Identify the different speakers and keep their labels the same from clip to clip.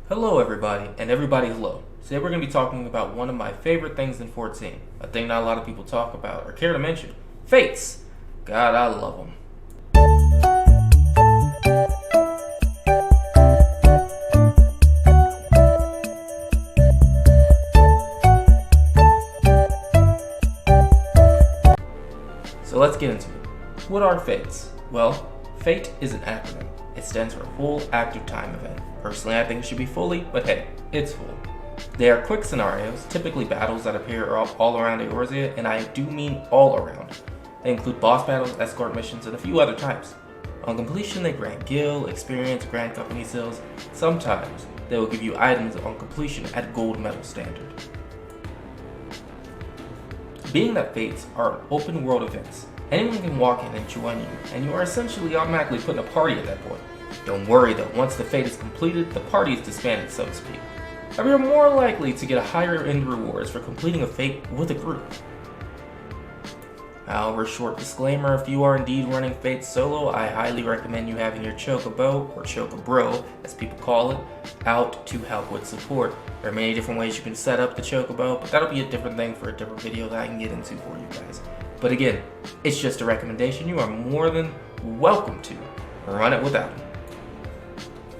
Speaker 1: Hello everybody, and everybody hello. Today we're going to be talking about one of my favorite things in 14, a thing not a lot of people talk about or care to mention, fates. God, I love them. So let's get into it. What are fates? Well, fate is an acronym. It stands for Full Active Time Event. Personally, I think it should be fully, but hey, it's full. They are quick scenarios, typically battles that appear all around Eorzea, and I do mean all around. They include boss battles, escort missions, and a few other types. On completion, they grant gil, experience, grant company sales. Sometimes, they will give you items on completion at gold medal standard. Being that fates are open world events, anyone can walk in and join you, and you are essentially automatically put in a party at that point. Don't worry though, once the fate is completed, the party is disbanded, so to speak. However, you're more likely to get a higher end rewards for completing a fate with a group. However, short disclaimer, if you are indeed running Fate solo, I highly recommend you having your Chocobo, or Chocobro, as people call it, out to help with support. There are many different ways you can set up the Chocobo, but that'll be a different thing for a different video that I can get into for you guys. But again, it's just a recommendation. You are more than welcome to run it without them.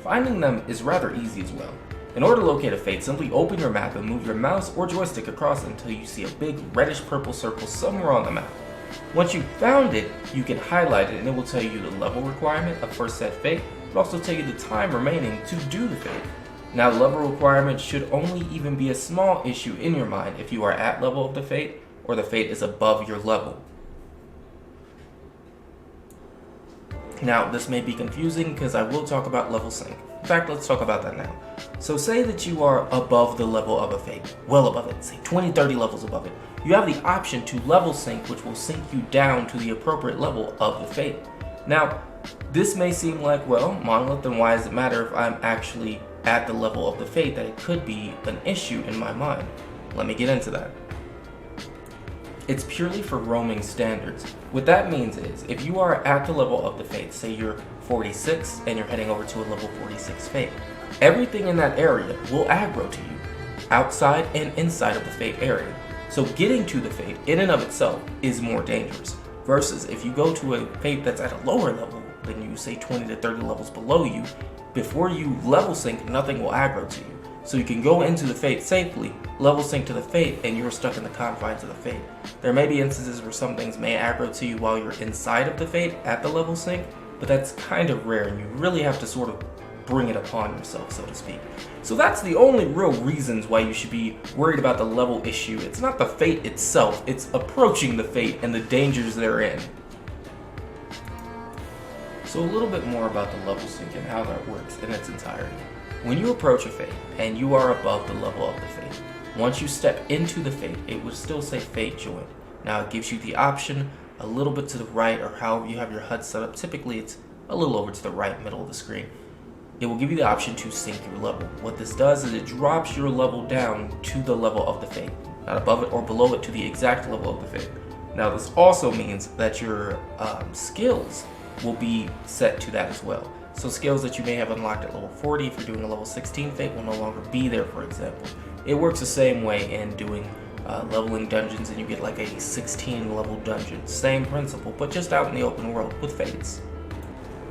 Speaker 1: Finding them is rather easy as well. In order to locate a fate, simply open your map and move your mouse or joystick across it until you see a big reddish-purple circle somewhere on the map. Once you've found it, you can highlight it and it will tell you the level requirement of first set fate, but also tell you the time remaining to do the fate. Now, the level requirement should only even be a small issue in your mind if you are at level of the fate or the fate is above your level. Now, this may be confusing because I will talk about level sync. In fact, let's talk about that now. So say that you are above the level of a fate, well above it, say 20, 30 levels above it. You have the option to level sync, which will sync you down to the appropriate level of the fate. Now, this may seem like, well, Monolith, then why does it matter if I'm actually at the level of the fate that it could be an issue in my mind? Let me get into that. It's purely for roaming standards. What that means is, if you are at the level of the fate, say you're 46 and you're heading over to a level 46 fate, everything in that area will aggro to you, outside and inside of the fate area. So getting to the fate in and of itself is more dangerous, versus if you go to a fate that's at a lower level than you, say 20 to 30 levels below you, before you level sync, nothing will aggro to you. So you can go into the fate safely, level sync to the fate, and you're stuck in the confines of the fate. There may be instances where some things may aggro to you while you're inside of the fate at the level sync, but that's kind of rare and you really have to sort of bring it upon yourself, so to speak. So that's the only real reasons why you should be worried about the level issue. It's not the fate itself, it's approaching the fate and the dangers therein. So a little bit more about the level sync and how that works in its entirety. When you approach a fate and you are above the level of the fate, once you step into the fate, it would still say fate joined. Now it gives you the option a little bit to the right, or however you have your HUD set up. Typically it's a little over to the right middle of the screen. It will give you the option to sync your level. What this does is it drops your level down to the level of the fate, not above it or below it, to the exact level of the fate. Now this also means that your skills will be set to that as well. So skills that you may have unlocked at level 40, if you're doing a level 16 fate, will no longer be there, for example. It works the same way in doing leveling dungeons, and you get like a 16 level dungeon. Same principle, but just out in the open world with fates.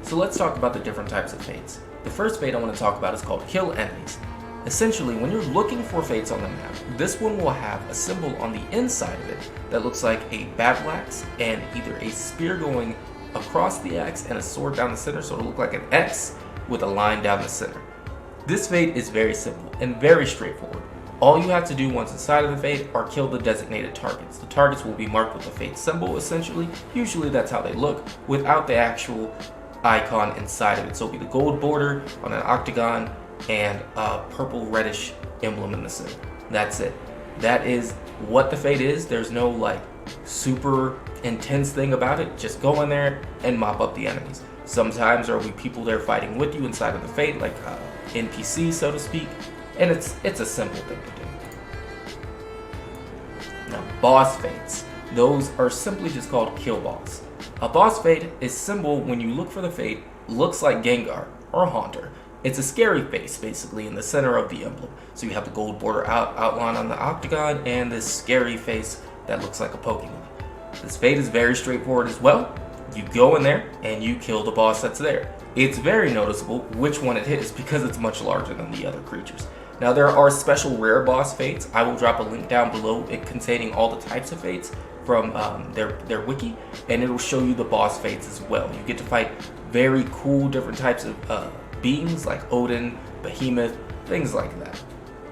Speaker 1: So let's talk about the different types of fates. The first fate I want to talk about is called kill enemies. Essentially, when you're looking for fates on the map, this one will have a symbol on the inside of it that looks like a battle axe and either a spear going across the axe and a sword down the center, so it'll look like an X with a line down the center. This fate is very simple and very straightforward. All you have to do once inside of the fate are kill the designated targets. The targets will be marked with the fate symbol, essentially. Usually that's how they look, without the actual icon inside of it. So it'll be the gold border on an octagon and a purple reddish emblem in the center. That's it. That is what the fate is. There's no like super intense thing about it. Just go in there and mop up the enemies. Sometimes there will be people there fighting with you inside of the fate, like NPCs, so to speak, and it's a simple thing to do. Now, boss fates. Those are simply just called kill balls. A boss fate is symbol when you look for the fate, looks like Gengar or Haunter. It's a scary face, basically, in the center of the emblem. So you have the gold border outline on the octagon and this scary face that looks like a Pokemon. This fate is very straightforward as well. You go in there and you kill the boss that's there. It's very noticeable which one it hits because it's much larger than the other creatures. Now there are special rare boss fates. I will drop a link down below it containing all the types of fates from their wiki, and it will show you the boss fates as well. You get to fight very cool different types of beings like Odin, Behemoth, things like that.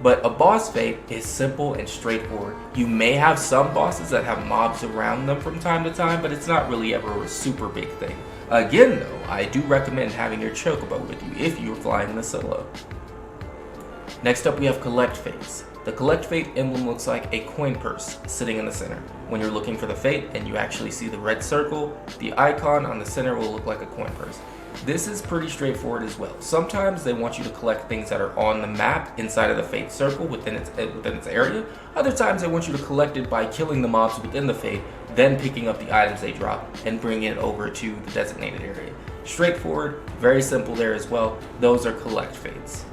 Speaker 1: But a boss fate is simple and straightforward. You may have some bosses that have mobs around them from time to time, but it's not really ever a super big thing. Again though, I do recommend having your chocobo with you if you're flying the solo. Next up we have collect fates. The collect fate emblem looks like a coin purse sitting in the center. When you're looking for the fate and you actually see the red circle, the icon on the center will look like a coin purse. This is pretty straightforward as well. Sometimes they want you to collect things that are on the map inside of the fate circle within its area. Other times they want you to collect it by killing the mobs within the fate, then picking up the items they drop and bringing it over to the designated area. Straightforward, very simple there as well. Those are collect fates.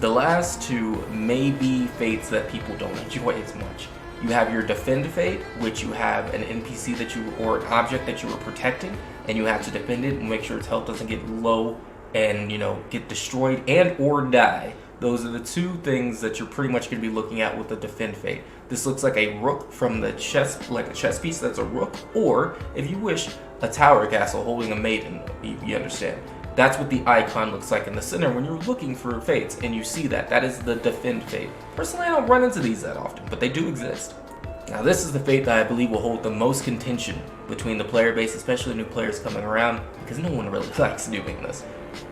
Speaker 1: The last two may be fates that people don't enjoy as much. You have your defend fate, which you have an NPC that you or an object that you are protecting, and you have to defend it and make sure its health doesn't get low and get destroyed and or die. Those are the two things that you're pretty much going to be looking at with the defend fate. This looks like a rook from the chess, like a chess piece that's a rook, or if you wish, a tower castle holding a maiden. You understand? That's what the icon looks like in the center when you're looking for fates, and you see that. That is the defend fate. Personally, I don't run into these that often, but they do exist. Now this is the fate that I believe will hold the most contention between the player base, especially new players coming around, because no one really likes doing this.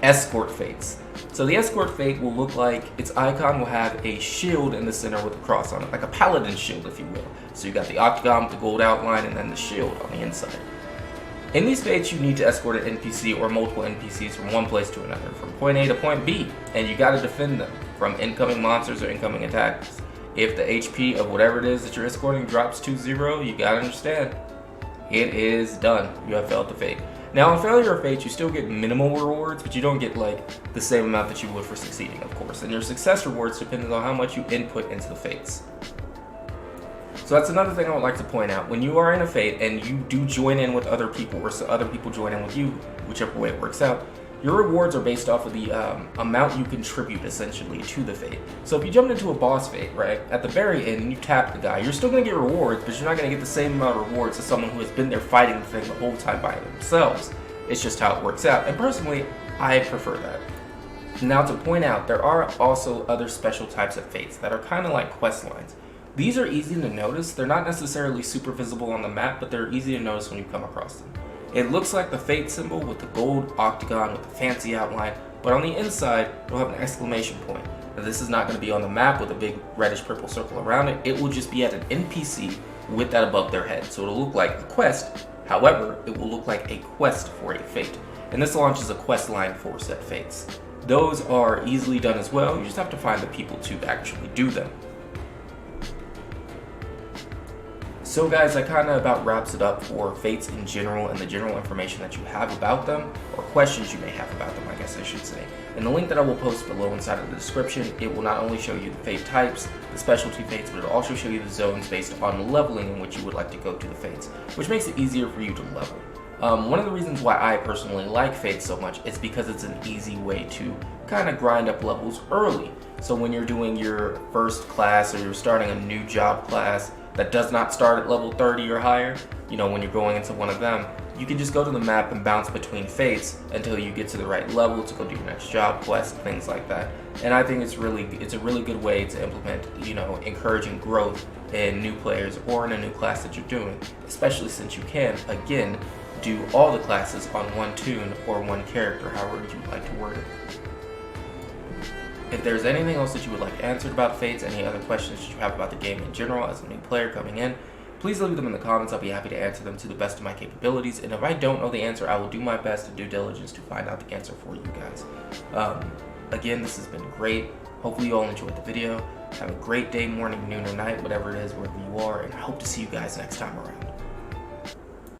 Speaker 1: Escort fates. So the escort fate will look like its icon will have a shield in the center with a cross on it, like a paladin shield if you will. So you got the octagon with the gold outline and then the shield on the inside. In these fates, you need to escort an NPC or multiple NPCs from one place to another, from point A to point B, and you gotta defend them from incoming monsters or incoming attacks. If the HP of whatever it is that you're escorting drops to 0, you gotta understand, it is done. You have failed the fate. Now, on failure of fate, you still get minimal rewards, but you don't get like the same amount that you would for succeeding, of course. And your success rewards depend on how much you input into the fates. So that's another thing I would like to point out. When you are in a fate and you do join in with other people, or so other people join in with you, whichever way it works out, your rewards are based off of the amount you contribute essentially to the fate. So if you jumped into a boss fate, right, at the very end and you tap the guy, you're still going to get rewards, but you're not going to get the same amount of rewards as someone who has been there fighting the thing the whole time by themselves. It's just how it works out, and personally, I prefer that. Now to point out, there are also other special types of fates that are kind of like quest lines. These are easy to notice. They're not necessarily super visible on the map, but they're easy to notice when you come across them. It looks like the fate symbol with the gold octagon with the fancy outline, but on the inside, it'll have an exclamation point. Now, this is not going to be on the map with a big reddish purple circle around it. It will just be at an NPC with that above their head. So it'll look like a quest. However, it will look like a quest for a fate. And this launches a quest line for set fates. Those are easily done as well. You just have to find the people to actually do them. So guys, that kind of about wraps it up for fates in general and the general information that you have about them, or questions you may have about them, I guess I should say. And the link that I will post below inside of the description, it will not only show you the fate types, the specialty fates, but it'll also show you the zones based on leveling in which you would like to go to the fates, which makes it easier for you to level. One of the reasons why I personally like fates so much is because it's an easy way to kind of grind up levels early. So when you're doing your first class or you're starting a new job class that does not start at level 30 or higher, when you're going into one of them, you can just go to the map and bounce between fates until you get to the right level to go do your next job quest, things like that. And I think it's a really good way to implement, encouraging growth in new players or in a new class that you're doing, especially since you can, again, do all the classes on one tune or one character, however you'd like to word it. If there's anything else that you would like answered about fates, any other questions that you have about the game in general as a new player coming in, please leave them in the comments. I'll be happy to answer them to the best of my capabilities. And if I don't know the answer, I will do my best to due diligence to find out the answer for you guys. Again, this has been great. Hopefully you all enjoyed the video. Have a great day, morning, noon, or night, whatever it is, wherever you are. And I hope to see you guys next time around.